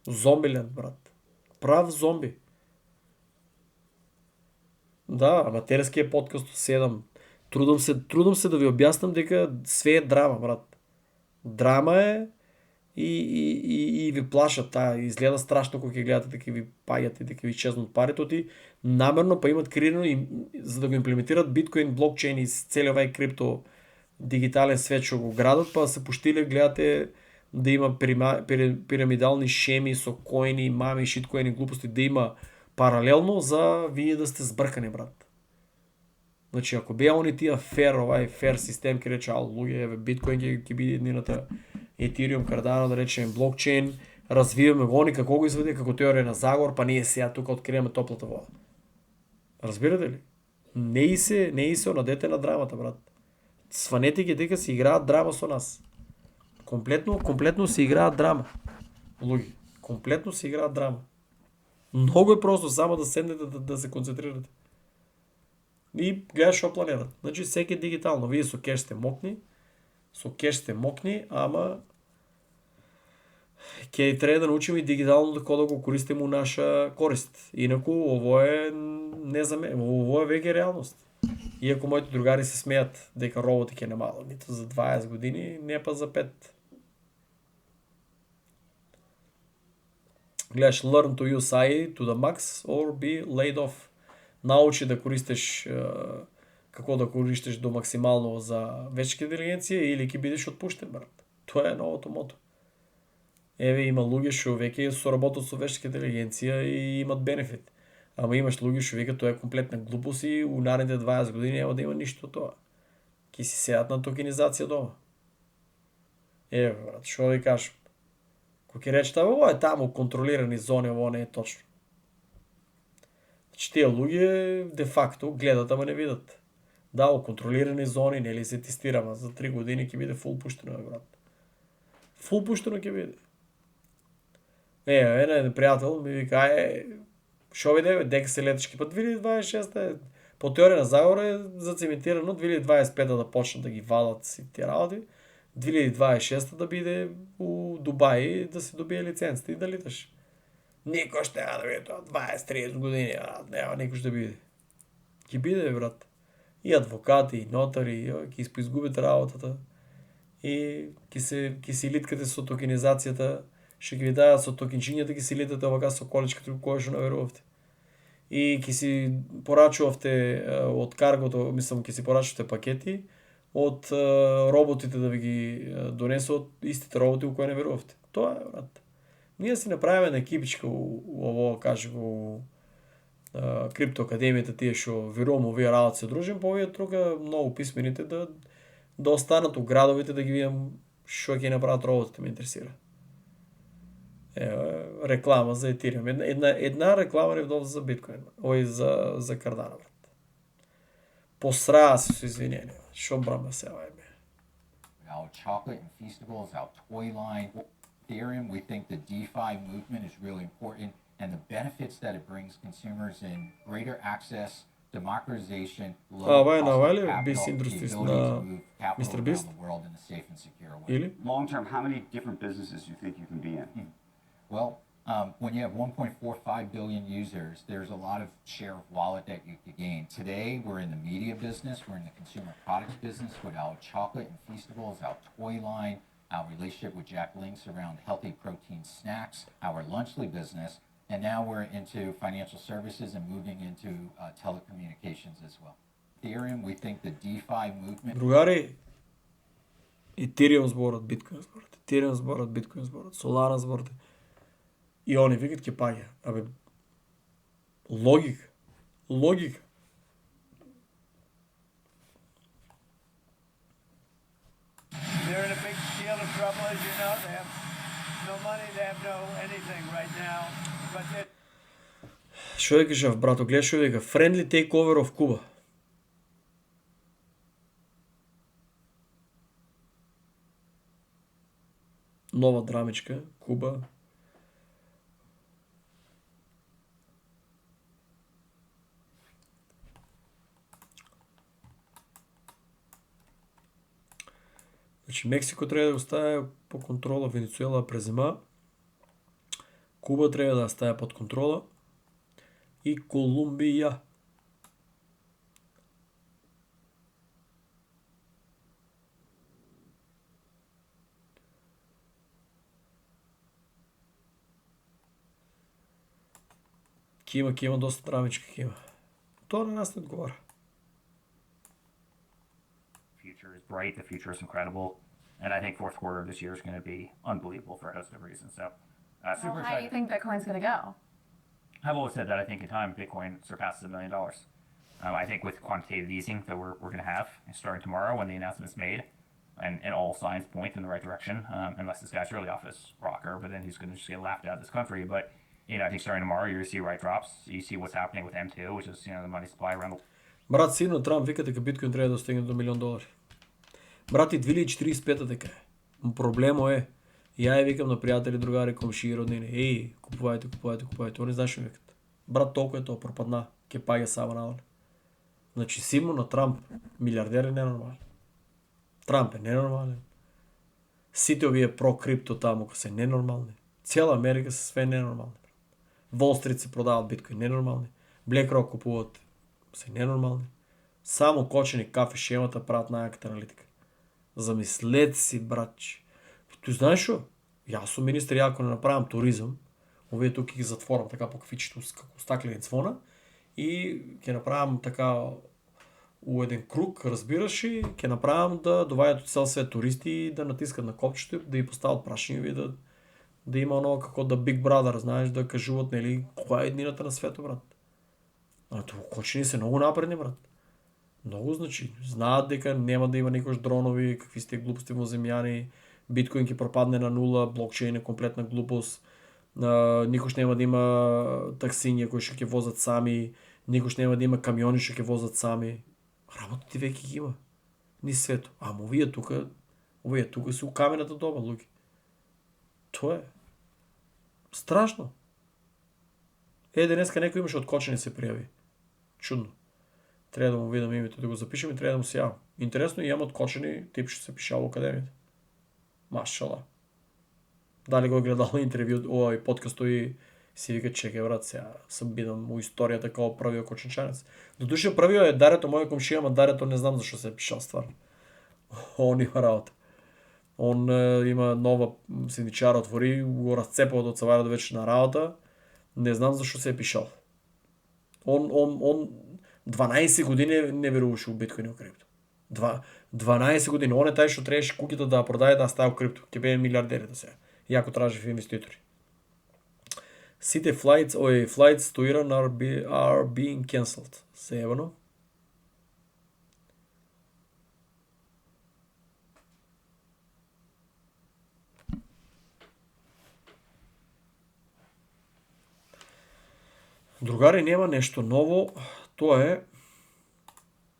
Зомбилен, брат. Прав зомби. Да, аматерскиот подкаст 7. Трудам се да ви објаснам дека све е драма, брат. Драма е и ви плашат, изгледа страшно кога ќе гледате дека ви паѓат и дека ви чезнат парите ти, намерно па имат креирано и за да го имплементират биткоин, блокчейн и целиот овај крипто дигитален свет што го градат, па се поштиле гледате да има пирамидални шеми со коини, мами, шиткоини, глупости, да има паралелно за вие да сте збркани, брат. Значи, ако беа они тие фер систем, ке рече, луѓе, еве, биткоин ќе биде еднината, Ethereum, Cardano, да речем, блокчейн, развиваме го, они како го изведе, како теорија на заговор, па ние сега тука откриеме топлата вода. Разбирате ли? Не и се онадете на драмата, брат. Сванете ги дека се играат драма со нас. Комплетно се играат драма. Луѓе, комплетно се играат драма. Многу е просто само да седнете да се концентрирате. И гледаш што планират. Значи секој дигитално, вие со кеш сте мокни, ама ќе треба да научиме и дигитално како да го користиме у наша корист. Инаку ово е ово е веќе реалност. Иако моите другари се смеат дека роботи ќе немало, ниту за 20 години, не па за 5. Гледаш, learn to use AI to the max or be laid off. Научи да користиш како да користиш до максимално за вештачка интелигенција или ќе бидеш отпуштен, брат. Тоа е новото мото. Еве има луѓе што веќе соработат со вештачка интелигенција и имат бенефит. Ама имаш луѓе што викаат тоа е комплетна глупост и у наредните 20 години нема да има ништо тоа. Ќе си седат на токенизација дома. Еве, брат, што ви кажам? Кога ќе речете, ово е таму контролирани зони, ово не е точно. Значи тие луѓе де факто гледат, ама не видат. Да, о контролирани зони, нели се тестирама, за 3 години ќе биде фул пуштено, брат. Фул пуштено ќе биде. Еден пријател ми вика, шо виде, дека се летачки, па 2026 е, по теорија на заговор е зацементирано 2025 да почнат да ги вадат си тие работи, 2026 да биде у Дубај да се добие лиценците и да леташ. Никој ще да биде тоа 20-30 години, нема никој ще биде. Ќе биде, брат. И адвокати, и нотари, ќе изгубите работата. И ќе се литкате со токенизацијата, ще ги ви дадат со токенчињата, ќе се литате овака со количката која што наверувавте. И ќе си порачувавте од каргото, мислам, ќе си порачувате пакети од роботите да ви ги донесуват истите роботи у кои не верувавте. Тоа е, брат. Ние си направиме на екипичка у ово, кажем, у криптоакадемијата, тие што верувам овие работи се дружим, по овие тука многу писмените да останат у градовите да ги видам што ќе направат роботите, ме интересира. Реклама за Ethereum. Една реклама не вдолу за биткоин. Ој за Cardano, брат. Посраа се со извинение. Шо брама се овај ме. our chocolate and Feastables, our toy line. Ethereum, we think the DeFi movement is really important, and the benefits that it brings consumers in greater access, democratization, low ова е cost of навале capital, Beast the Industries ability to на move capital Mr. around Beast. the world in a safe and secure way. Или? Long term, how many different businesses do you think you can be in? Well, when you have 1.45 billion users, there's a lot of share of wallet that you could gain. Today, we're in the media business, we're in the consumer products business with our chocolate and Feastables, our toy line, our relationship with Jack Links around healthy protein snacks, our Lunchly business, and now we're into financial services and moving into telecommunications as well. Ethereum, we think the DeFi movement. Другари, Ethereum зборот, Bitcoin зборот, Ethereum зборот, Bitcoin зборот, Solana зборот. И они викат ќе паѓа. Абе, логика. Логика. They're in a big deal of trouble, as you know. They have no money, they have no anything right now. But Што ја кажав, брато, гледаш што вика, friendly takeover of Cuba. Нова драмичка, Куба. Значи, Мексико треба да го стави по контрола, Венецуела презема, Куба треба да ја стави под контрола и Колумбија. Ќе има доста драмичка, ќе има. Тоа на нас не одговара. Future is bright, the future is incredible, and I think fourth quarter of this year is going to be unbelievable for a host of reasons. So, super Well, how do excited. you think Bitcoin's going to go? I've always said that I think in time Bitcoin surpasses $1 million. I think with quantitative easing that we're going to have starting tomorrow when the announcement's made, and all signs point in the right direction, unless this guy's really off his rocker, but then he's going to just get laughed out of this country. But I think starting tomorrow you're going to see right drops. You see what's happening with M2, which is the money supply around the. Брат, сигурно Трамп вика дека биткоин треба да достигне до $1 милион. Брат, и 2045 дека е. Проблемо е, ја ја викам на пријатели, другари, комшии, роднини, еј, купувајте, они знаеш што викат. Брат, толку е тоа, пропадна, ќе паѓа сама надоле. Значи, сигурно Трамп, милиардер е ненормален. Трамп е ненормален. Сите овие про-крипто таму кои се ненормални. Цела Америка се све ненормални. Wall Street се продават биткоин ненормални. BlackRock купуваат се ненормални. Само кочени кафе шемата прават најаката аналитика. Замислете си, братче. Ти знаеш што? Јас сум министер, ако не направам туризам, овие тук ги затворам така по кафичето како стаклени цвона и ќе направам така у еден круг, разбираш, и ќе направам да доваѓаат од цел свет туристи и да натискат на копчето, да ги постават прашања, да има оно како да Big Brother, знаеш, да кажуваат, нели, која е еднината на светот, брат. А тоа кочени се многу напредни, брат. Многу, значи, знаат дека нема да има никош дронови, какви сте глупости воземјани, биткоин ќе пропадне на нула, блокчейн е комплетна глупост, никош нема да има таксиња кои што ќе возат сами, никош нема да има камиони што ќе возат сами. Работите веќе ги има. Ни свето. Ама овие тука се у камената доба, луѓе. Тоа е страшно. Денеска некој имаше од Кочани се пријави. Чудно. Треба да му видам името, да го запишем и треба да му се јавам. Интересно, имам од Кочани тип што се пишал во академијата. Машала. Дали го гледал интервју, овој подкаст и си вика, чекај брат, сега сам бидам у историјата као првиот кочанчанец. Додуше првиот е Дарето, мој комшија, ама Дарето не знам зашто се пишал стварно. Он има работа. Он има нова синдичара отвори, го разцепа од цавара до вечерна работа. Не знам зашто се пишал. Он 12 години не веруваше у биткоин и у крипто. 12 години. Он е тај што требаше куќата да продаде да стави у крипто. Ќе биде милиардер до сега. Јако тражи инвеститори. Сите flights to Iran are being cancelled. Заебано. Другари, нема нешто ново. Тоа е,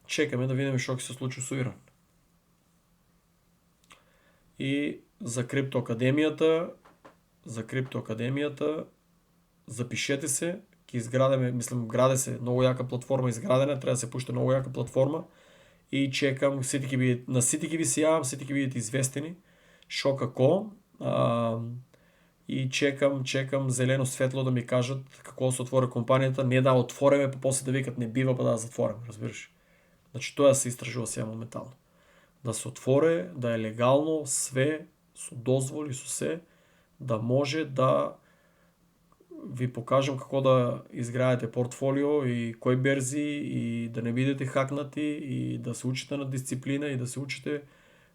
чекаме да видиме што ќе се случи со Иран. и за криптоакадемијата, запишете се, ќе изградиме, граде се многу јака платформа изградена, треба да се пушти многу јака платформа и чекам, на сите ќе ви се јавам, сите ќе бидете известени шо како, и чекам зелено светло да ми кажат како да се отвори компанијата, не да отвориме па после да викат не бива па да затвориме, разбираш? Значи тоа се истражува сега моментално. Да се отвори, да е легално све со дозволи, со се, да може да ви покажам како да изградите портфолио и кои берзи и да не бидете хакнати и да се учите на дисциплина и да се учите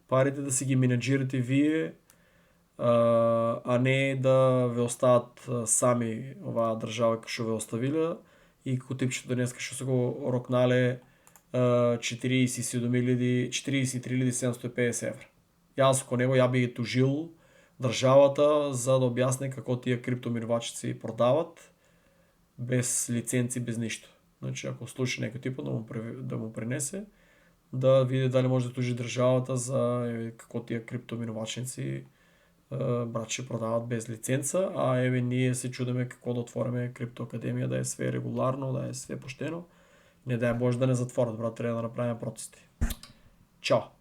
парите да си ги менеджирате вие, а не да ве остават сами оваа држава што ве оставила и како типчето денеска што се го рокнале 43.750 евра. Јас ако него ја би ги тужил државата за да објасне како тие криптоминувачици продават без лиценци, без ништо. Значи ако слуша некој тип да му пренесе, да види дали може да тужи државата за како тие криптоминувачници братче продават без лиценца, а еве ние се чудиме како да отвориме криптоакадемија, да е све регуларно, да е све поштено. Не дај Боже да не затворат, брат, треба да направиме протести. Чао!